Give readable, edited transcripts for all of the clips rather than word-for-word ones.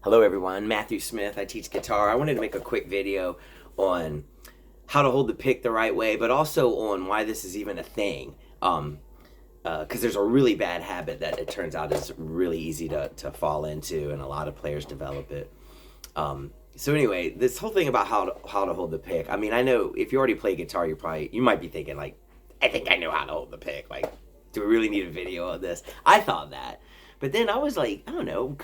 Hello everyone, Matthew Smith. I teach guitar. I wanted to make a quick video on how to hold the pick the right way, but also on why this is even a thing. Because there's a really bad habit that it turns out is really easy to fall into, and a lot of players develop it. So anyway, this whole thing about how to hold the pick. I mean, I know if you already play guitar, you might be thinking like, I think I know how to hold the pick. Like, do we really need a video of this? I thought that. But then I was like, I don't know,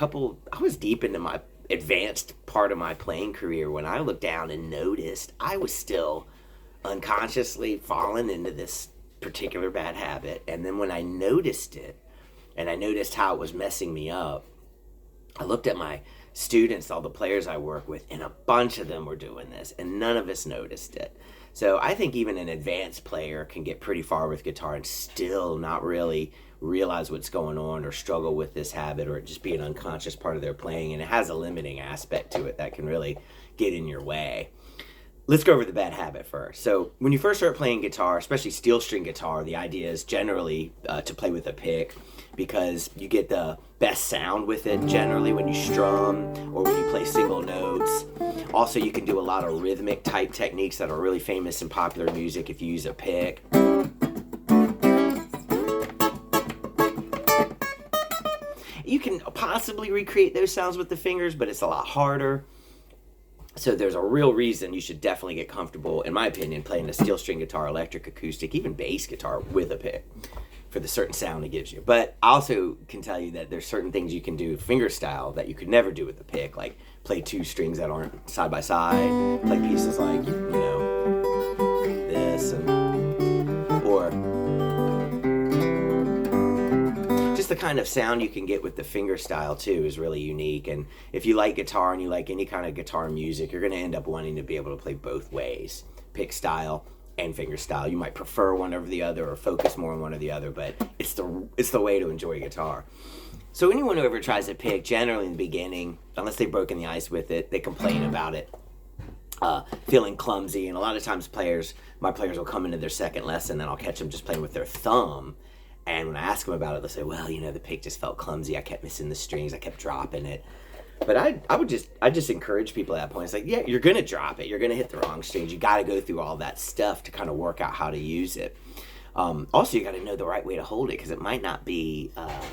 I was deep into my advanced part of my playing career when I looked down and noticed I was still unconsciously falling into this particular bad habit. And then when I noticed it, and I noticed how it was messing me up, I looked at my students, all the players I work with, and a bunch of them were doing this, and none of us noticed it. So I think even an advanced player can get pretty far with guitar and still not really realize what's going on or struggle with this habit or just be an unconscious part of their playing. And it has a limiting aspect to it that can really get in your way. Let's go over the bad habit first. So when you first start playing guitar, especially steel string guitar, the idea is generally to play with a pick because you get the best sound with it generally when you strum or when you play single notes. Also, you can do a lot of rhythmic type techniques that are really famous in popular music if you use a pick. You can possibly recreate those sounds with the fingers, but it's a lot harder. So there's a real reason you should definitely get comfortable, in my opinion, playing a steel string guitar, electric, acoustic, even bass guitar with a pick for the certain sound it gives you. But I also can tell you that there's certain things you can do finger style that you could never do with the pick, like play two strings that aren't side by side, play pieces like, this, or just the kind of sound you can get with the finger style too is really unique. And if you like guitar and you like any kind of guitar music, you're going to end up wanting to be able to play both ways, pick style and finger style. You might prefer one over the other or focus more on one or the other, but it's the way to enjoy guitar. So anyone who ever tries to pick, generally in the beginning, unless they've broken the ice with it, they complain about it, feeling clumsy. And a lot of times my players will come into their second lesson and I'll catch them just playing with their thumb. And when I ask them about it, they'll say, well, the pick just felt clumsy. I kept missing the strings. I kept dropping it. But I just encourage people at that point. It's like, yeah, you're going to drop it. You're going to hit the wrong strings. You got to go through all that stuff to kind of work out how to use it. Also, you got to know the right way to hold it because it might not be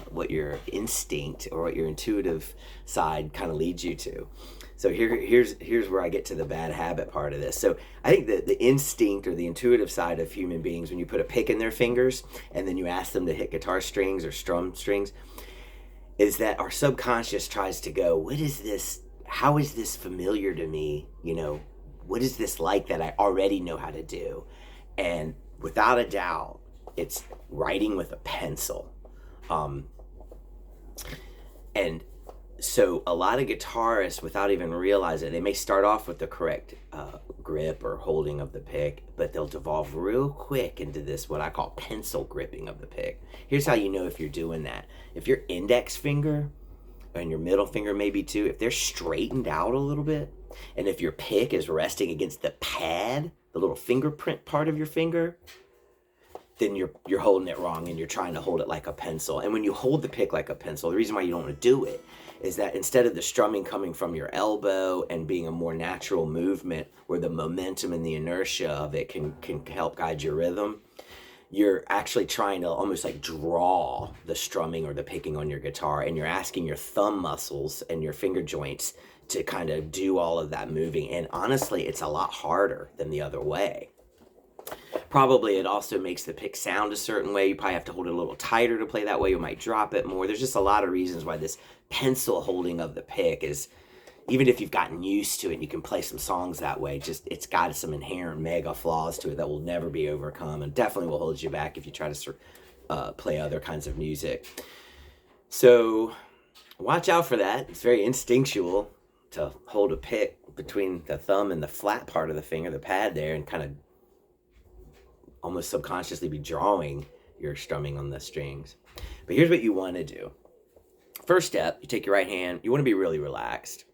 what your instinct or what your intuitive side kind of leads you to. So here's where I get to the bad habit part of this. So I think that the instinct or the intuitive side of human beings, when you put a pick in their fingers and then you ask them to hit guitar strings or strum strings, is that our subconscious tries to go, what is this? How is this familiar to me? What is this like that I already know how to do? And without a doubt, it's writing with a pencil. And so a lot of guitarists, without even realizing it, they may start off with the correct grip or holding of the pick, but they'll devolve real quick into this, what I call pencil gripping of the pick. Here's how you know if you're doing that. If your index finger and your middle finger maybe too, if they're straightened out a little bit, and if your pick is resting against the pad, the little fingerprint part of your finger, then you're holding it wrong and you're trying to hold it like a pencil. And when you hold the pick like a pencil, the reason why you don't want to do it is that instead of the strumming coming from your elbow and being a more natural movement where the momentum and the inertia of it can help guide your rhythm, you're actually trying to almost like draw the strumming or the picking on your guitar, and you're asking your thumb muscles and your finger joints to kind of do all of that moving. And honestly, it's a lot harder than the other way. Probably it also makes the pick sound a certain way. You probably have to hold it a little tighter to play that way. You might drop it more. There's just a lot of reasons why this pencil holding of the pick is, even if you've gotten used to it and you can play some songs that way, it's got some inherent mega flaws to it that will never be overcome and definitely will hold you back if you try to play other kinds of music. So watch out for that. It's very instinctual to hold a pick between the thumb and the flat part of the finger, the pad there, and kind of almost subconsciously be drawing your strumming on the strings. But here's what you want to do. First step, you take your right hand, you want to be really relaxed.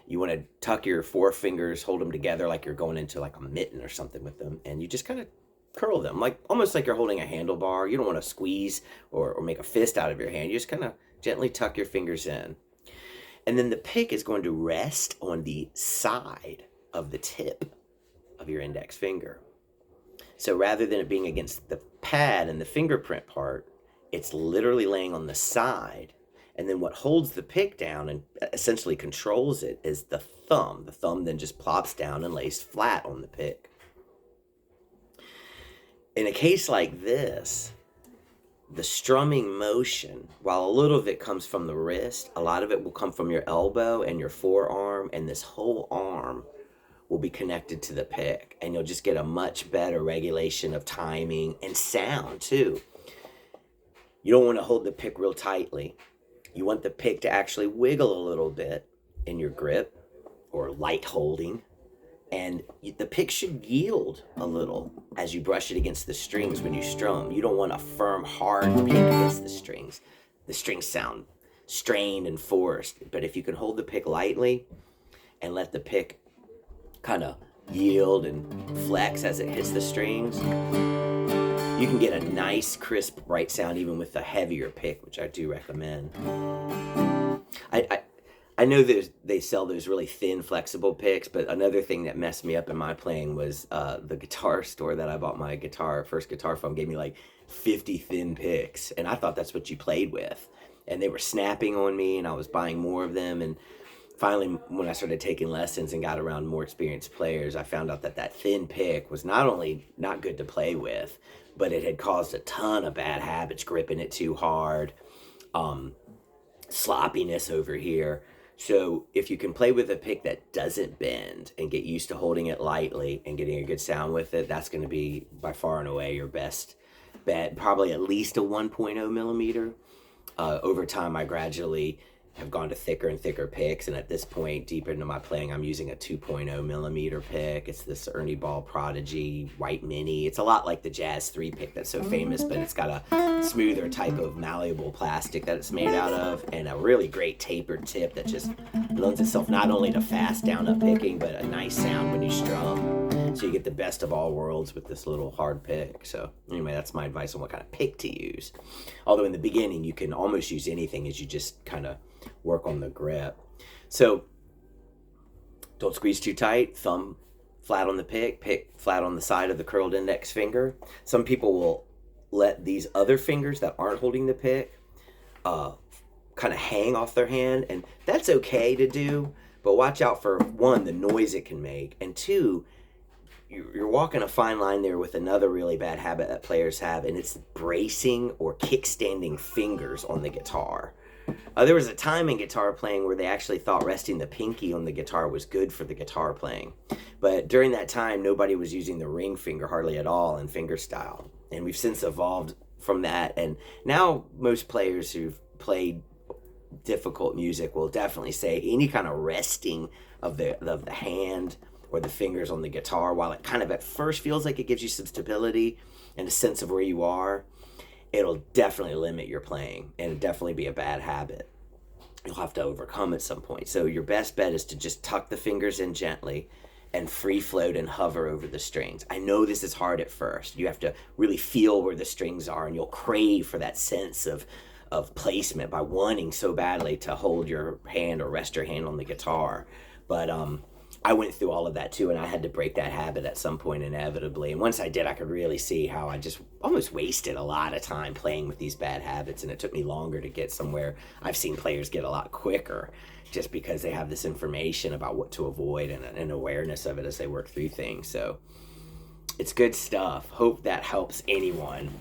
You want to tuck your four fingers, hold them together like you're going into like a mitten or something with them, and you just kind of curl them, like almost like you're holding a handlebar. You don't want to squeeze or make a fist out of your hand. You just kind of gently tuck your fingers in. And then the pick is going to rest on the side of the tip of your index finger. So rather than it being against the pad and the fingerprint part, it's literally laying on the side. And then what holds the pick down and essentially controls it is the thumb. The thumb then just plops down and lays flat on the pick. In a case like this, the strumming motion, while a little of it comes from the wrist, a lot of it will come from your elbow and your forearm, and this whole arm will be connected to the pick, and you'll just get a much better regulation of timing and sound too. You don't want to hold the pick real tightly. You want the pick to actually wiggle a little bit in your grip or light holding, and the pick should yield a little as you brush it against the strings when you strum. You don't want a firm, hard pick against the strings. The strings sound strained and forced, but if you can hold the pick lightly and let the pick kind of yield and flex as it hits the strings, you can get a nice, crisp, bright sound even with a heavier pick, which I do recommend. I know they sell those really thin, flexible picks, but another thing that messed me up in my playing was the guitar store that I bought my first guitar from gave me like 50 thin picks, and I thought that's what you played with. And they were snapping on me, and I was buying more of them, and finally, when I started taking lessons and got around more experienced players, I found out that thin pick was not only not good to play with, but it had caused a ton of bad habits, gripping it too hard, sloppiness over here. So if you can play with a pick that doesn't bend and get used to holding it lightly and getting a good sound with it, that's going to be by far and away your best bet. Probably at least a 1.0 millimeter. Over time, I gradually have gone to thicker and thicker picks, and at this point, deep into my playing, I'm using a 2.0 millimeter pick. It's this Ernie Ball Prodigy White Mini. It's a lot like the Jazz 3 pick that's so famous, but it's got a smoother type of malleable plastic that it's made out of, and a really great tapered tip that just lends itself not only to fast down-up picking, but a nice sound when you strum. So you get the best of all worlds with this little hard pick. So anyway, that's my advice on what kind of pick to use. Although in the beginning, you can almost use anything as you just kind of work on the grip. So don't squeeze too tight. Thumb flat on the pick flat on the side of the curled index finger. Some people will let these other fingers that aren't holding the pick kind of hang off their hand, and that's okay to do, but watch out for, one, the noise it can make, and two, you're walking a fine line there with another really bad habit that players have, and it's bracing or kickstanding fingers on the guitar. There was a time in guitar playing where they actually thought resting the pinky on the guitar was good for the guitar playing. But during that time, nobody was using the ring finger hardly at all in fingerstyle. And we've since evolved from that. And now most players who've played difficult music will definitely say any kind of resting of the hand or the fingers on the guitar, while it kind of at first feels like it gives you some stability and a sense of where you are, it'll definitely limit your playing, and it'll definitely be a bad habit you'll have to overcome at some point. So your best bet is to just tuck the fingers in gently and free float and hover over the strings. I know this is hard at first. You have to really feel where the strings are, and you'll crave for that sense of placement by wanting so badly to hold your hand or rest your hand on the guitar. But I went through all of that too, and I had to break that habit at some point inevitably. And once I did, I could really see how I just almost wasted a lot of time playing with these bad habits, and it took me longer to get somewhere. I've seen players get a lot quicker just because they have this information about what to avoid and an awareness of it as they work through things. So it's good stuff. Hope that helps anyone